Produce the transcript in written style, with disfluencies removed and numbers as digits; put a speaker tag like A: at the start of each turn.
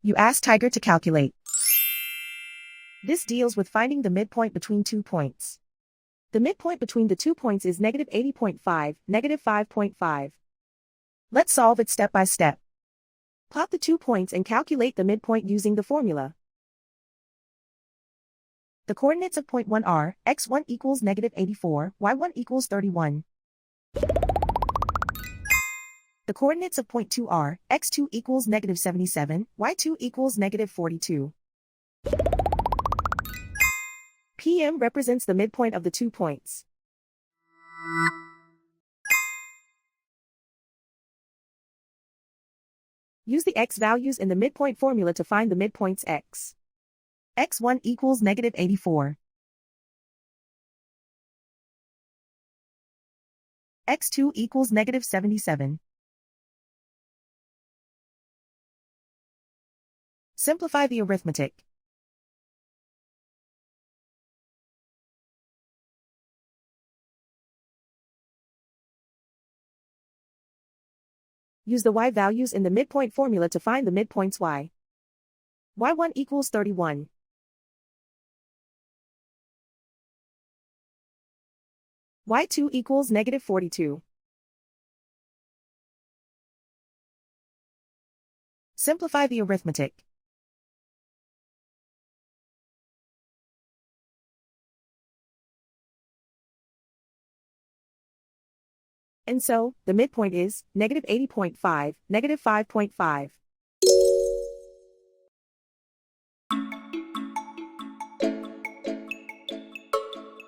A: You ask Tiger to calculate. This deals with finding the midpoint between 2 points. The midpoint between the 2 points is -80.5, -5.5. Let's solve it step by step. Plot the 2 points and calculate the midpoint using the formula. The coordinates of point 1 are, x1 equals -84, y1 equals 31. The coordinates of point 2 are, x2 equals -77, y2 equals -42. PM represents the midpoint of the 2 points. Use the x values in the midpoint formula to find the midpoints x. x1 equals -84. x2 equals -77. Simplify the arithmetic. Use the y values in the midpoint formula to find the midpoints y. y1 equals 31. y2 equals -42. Simplify the arithmetic. And so, the midpoint is -80.5, -5.5.